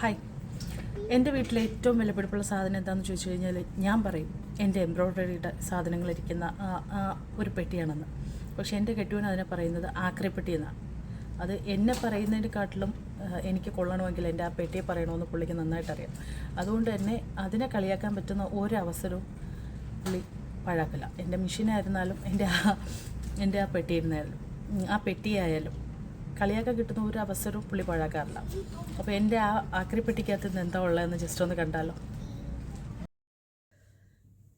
Hi. എൻ്റെ വീട്ടിലെ ഏറ്റവും വിലപിടിപ്പുള്ള സാധനം എന്താണെന്ന് ചോദിച്ചു കഴിഞ്ഞാൽ ഞാൻ പറയും എൻ്റെ എംബ്രോയ്ഡറിയുടെ സാധനങ്ങളിരിക്കുന്ന ഒരു പെട്ടിയാണെന്ന്. പക്ഷേ എൻ്റെ കെട്ടുവാൻ അതിനെ പറയുന്നത് ആക്രിപ്പെട്ടി എന്നാണ്. അത് എന്നെ പറയുന്നതിനെക്കാട്ടിലും എനിക്ക് കൊള്ളണമെങ്കിൽ എൻ്റെ ആ പെട്ടിയെ പറയണമെന്ന് പുള്ളിക്ക് നന്നായിട്ടറിയാം. അതുകൊണ്ട് തന്നെ അതിനെ കളിയാക്കാൻ പറ്റുന്ന ഒരവസരവും പുള്ളി പഴാക്കില്ല. എൻ്റെ മെഷീനായിരുന്നാലും എൻ്റെ ആ പെട്ടിയിരുന്നാലും ആ പെട്ടിയായാലും കളിയാക്കാൻ കിട്ടുന്ന ഒരു അവസരവും പുള്ളി പാഴാക്കാറില്ല. അപ്പോൾ എൻ്റെ ആ ആക്രിപ്പെട്ടിക്കകത്ത് നിന്ന് എന്താ ഉള്ളതെന്ന് ജസ്റ്റ് ഒന്ന് കണ്ടാലോ.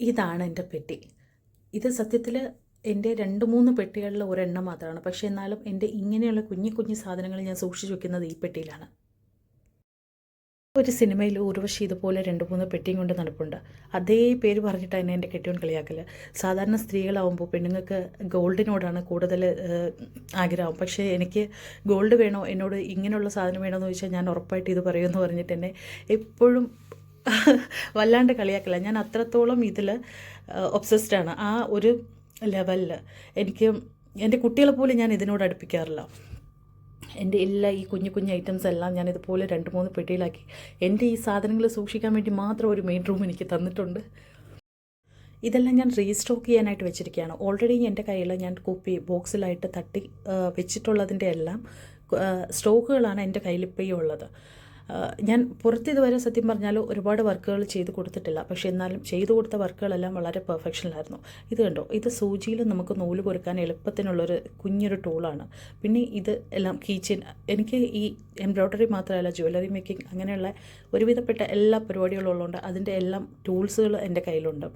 ഇതാണ് എൻ്റെ പെട്ടി. ഇത് സത്യത്തിൽ എൻ്റെ 2-3 പെട്ടികളിൽ ഒരെണ്ണം മാത്രമാണ്. പക്ഷേ എന്നാലും എൻ്റെ ഇങ്ങനെയുള്ള കുഞ്ഞു കുഞ്ഞു സാധനങ്ങൾ ഞാൻ സൂക്ഷിച്ചു വയ്ക്കുന്നത് ഈ പെട്ടിയിലാണ്. ഒരു സിനിമയിൽ ഉർവശി ഇതുപോലെ 2-3 പെട്ടിയും കൊണ്ട് നടപ്പുണ്ട്. അതേ പേര് പറഞ്ഞിട്ടാണ് എൻ്റെ കെട്ടിയോൻ കളിയാക്കൽ. സാധാരണ സ്ത്രീകളാവുമ്പോൾ പെണ്ണുങ്ങൾക്ക് ഗോൾഡിനോടാണ് കൂടുതൽ ആഗ്രഹം. പക്ഷേ എനിക്ക് ഗോൾഡ് വേണോ, എന്നോട് ഇങ്ങനെയുള്ള സാധനം വേണമെന്ന് ചോദിച്ചാൽ ഞാൻ ഉറപ്പായിട്ട് ഇത് പറയുമെന്ന് പറഞ്ഞിട്ട് എന്നെ എപ്പോഴും വല്ലാണ്ട് കളിയാക്കില്ല. ഞാൻ അത്രത്തോളം ഇതിൽ ഒബ്സസ്ഡാണ്. ആ ഒരു ലെവലിൽ എനിക്ക് എൻ്റെ കുട്ടികളെ പോലും ഞാൻ ഇതിനോട് അടുപ്പിക്കാറില്ല. എൻ്റെ എല്ലാ ഈ കുഞ്ഞു കുഞ്ഞു ഐറ്റംസ് എല്ലാം ഞാൻ ഇതുപോലെ 2-3 പെട്ടിയിലാക്കി എൻ്റെ ഈ സാധനങ്ങൾ സൂക്ഷിക്കാൻ വേണ്ടി മാത്രം ഒരു മെയിൻ റൂം എനിക്ക് തന്നിട്ടുണ്ട്. ഇതെല്ലാം ഞാൻ റീസ്റ്റോക്ക് ചെയ്യാനായിട്ട് വെച്ചിരിക്കുകയാണ്. ഓൾറെഡി എൻ്റെ കയ്യിൽ ഞാൻ കുപ്പി ബോക്സിലായിട്ട് തട്ടി വെച്ചിട്ടുള്ളതിൻ്റെ എല്ലാം സ്റ്റോക്കുകളാണ് എൻ്റെ കയ്യിൽ ഇപ്പോഴും ഉള്ളത്. ഞാൻ പുറത്തിതുവരെ സത്യം പറഞ്ഞാൽ ഒരുപാട് വർക്കുകൾ ചെയ്ത് കൊടുത്തിട്ടില്ല. പക്ഷേ എന്നാലും ചെയ്തു കൊടുത്ത വർക്കുകളെല്ലാം വളരെ പെർഫെക്ഷനിലായിരുന്നു. ഇത് കണ്ടോ, ഇത് സൂചിയിൽ നമുക്ക് നൂല് കൊരുക്കാൻ എളുപ്പത്തിനുള്ളൊരു കുഞ്ഞൊരു ടൂളാണ്. പിന്നെ ഇത് എല്ലാം കീച്ചെയിൻ. എനിക്ക് ഈ എംബ്രോയ്ഡറി മാത്രമല്ല, ജ്വല്ലറി മേക്കിംഗ് അങ്ങനെയുള്ള ഒരുവിധപ്പെട്ട എല്ലാ പരിപാടികളും ഉള്ളതുകൊണ്ട് അതിൻ്റെ എല്ലാം ടൂൾസുകൾ എൻ്റെ കയ്യിലുണ്ട്.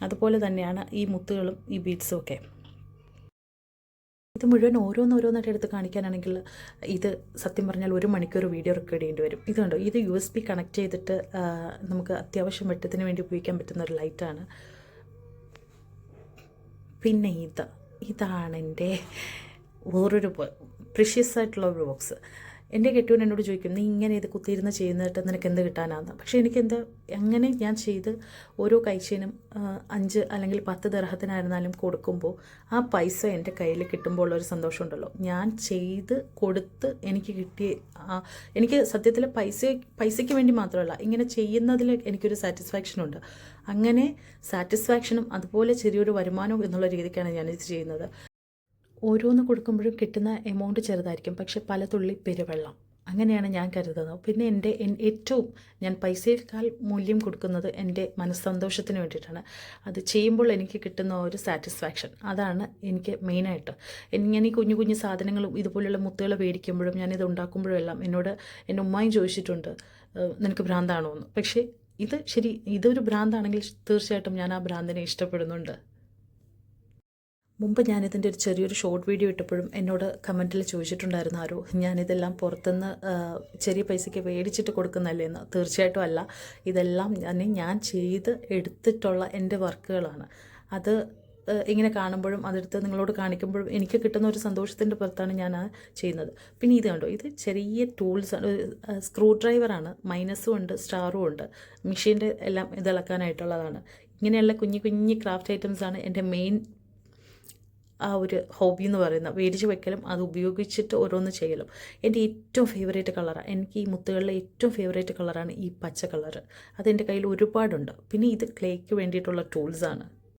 അതുപോലെ തന്നെയാണ് ഈ മുത്തുകളും ഈ ബീഡ്സും ഒക്കെ. ഇത് മുഴുവൻ ഓരോന്നോരോന്നായിട്ട് എടുത്ത് കാണിക്കാനാണെങ്കിൽ ഇത് സത്യം പറഞ്ഞാൽ 1 മണിക്കൂർ വീഡിയോ റെക്കോർഡ് ചെയ്യേണ്ടി വരും. ഇത് കണ്ടോ, ഇത് USB കണക്ട് ചെയ്തിട്ട് നമുക്ക് അത്യാവശ്യം വെട്ടത്തിന് വേണ്ടി ഉപയോഗിക്കാൻ പറ്റുന്ന ഒരു ലൈറ്റാണ്. പിന്നെ ഇതാണ് എൻ്റെ വേറൊരു പ്രിഷ്യസ് ആയിട്ടുള്ള ഒരു ബോക്സ്. എൻ്റെ കെട്ടിയോൻ എന്നോട് ചോദിക്കും, നീ ഇങ്ങനെ ഇത് കുത്തിയിരുന്ന് ചെയ്യുന്നിട്ട് നിനക്ക് എന്ത് കിട്ടാനാന്ന്. പക്ഷേ എനിക്കെന്താ, അങ്ങനെ ഞാൻ ചെയ്ത് ഓരോ കൈച്ചേനും 5 അല്ലെങ്കിൽ 10 ദർഹത്തിനായിരുന്നാലും കൊടുക്കുമ്പോൾ ആ പൈസ എൻ്റെ കയ്യിൽ കിട്ടുമ്പോൾ ഉള്ളൊരു സന്തോഷമുണ്ടല്ലോ. ഞാൻ ചെയ്ത് കൊടുത്ത് എനിക്ക് കിട്ടിയ എനിക്ക് സത്യത്തിൽ പൈസയ്ക്ക് വേണ്ടി മാത്രമല്ല, ഇങ്ങനെ ചെയ്യുന്നതിൽ എനിക്കൊരു സാറ്റിസ്ഫാക്ഷനുണ്ട്. അങ്ങനെ സാറ്റിസ്ഫാക്ഷനും അതുപോലെ ചെറിയൊരു വരുമാനവും എന്നുള്ള രീതിക്കാണ് ഞാനിത് ചെയ്യുന്നത്. ഓരോന്ന് കൊടുക്കുമ്പോഴും കിട്ടുന്ന എമൗണ്ട് ചെറുതായിരിക്കും, പക്ഷെ പല തുള്ളി പെരുവെള്ളം, അങ്ങനെയാണ് ഞാൻ കരുതുന്നത്. പിന്നെ ഏറ്റവും ഞാൻ പൈസയേക്കാൾ മൂല്യം കൊടുക്കുന്നത് എൻ്റെ മനസ്സന്തോഷത്തിന് വേണ്ടിയിട്ടാണ്. അത് ചെയ്യുമ്പോൾ എനിക്ക് കിട്ടുന്ന ഒരു സാറ്റിസ്ഫാക്ഷൻ, അതാണ് എനിക്ക് മെയിനായിട്ട്. ഞാൻ ഈ കുഞ്ഞു കുഞ്ഞു സാധനങ്ങളും ഇതുപോലെയുള്ള മുത്തുകൾ മേടിക്കുമ്പോഴും ഞാനിത് ഉണ്ടാക്കുമ്പോഴും എല്ലാം എന്നോട് എൻ്റെ ഉമ്മയും ചോദിച്ചിട്ടുണ്ട്, നിനക്ക് ഭ്രാന്താണോ എന്ന്. പക്ഷേ ഇതൊരു ഭ്രാന്താണെങ്കിൽ തീർച്ചയായിട്ടും ഞാൻ ആ ഭ്രാന്തിനെ ഇഷ്ടപ്പെടുന്നുണ്ട്. മുമ്പ് ഞാനിതിൻ്റെ ഒരു ചെറിയൊരു ഷോർട്ട് വീഡിയോ ഇട്ടപ്പോഴും എന്നോട് കമൻറ്റിൽ ചോദിച്ചിട്ടുണ്ടായിരുന്നു ആരോ, ഞാനിതെല്ലാം പുറത്തുനിന്ന് ചെറിയ പൈസയ്ക്ക് മേടിച്ചിട്ട് കൊടുക്കുന്നല്ലേ എന്ന്. തീർച്ചയായിട്ടും അല്ല. ഇതെല്ലാം ഞാൻ ചെയ്ത് എടുത്തിട്ടുള്ള എൻ്റെ വർക്കുകളാണ്. അത് ഇങ്ങനെ കാണുമ്പോഴും അതെടുത്ത് നിങ്ങളോട് കാണിക്കുമ്പോഴും എനിക്ക് കിട്ടുന്ന ഒരു സന്തോഷത്തിൻ്റെ പുറത്താണ് ഞാൻ ചെയ്യുന്നത്. പിന്നെ ഇത് കണ്ടോ, ഇത് ചെറിയ ടൂൾസാണ്. സ്ക്രൂ ഡ്രൈവറാണ്, മൈനസും ഉണ്ട് സ്റ്റാറും ഉണ്ട്. മെഷീൻ്റെ എല്ലാം ഇതിളക്കാനായിട്ടുള്ളതാണ്. ഇങ്ങനെയുള്ള കുഞ്ഞു കുഞ്ഞു ക്രാഫ്റ്റ് ഐറ്റംസാണ് എൻ്റെ മെയിൻ ആ ഒരു ഹോബി എന്ന് പറയുന്നത്. മേടിച്ച് വെക്കലും അത് ഉപയോഗിച്ചിട്ട് ഓരോന്ന് ചെയ്യലും. എൻ്റെ ഏറ്റവും ഫേവറേറ്റ് കളറാണ്, എനിക്ക് ഈ മുത്തുകളിലെ ഏറ്റവും ഫേവറേറ്റ് കളറാണ് ഈ പച്ച കളറ്. അതെൻ്റെ കയ്യിൽ ഒരുപാടുണ്ട്. പിന്നെ ഇത് ക്ലേക്ക് വേണ്ടിയിട്ടുള്ള ടൂൾസാണ്.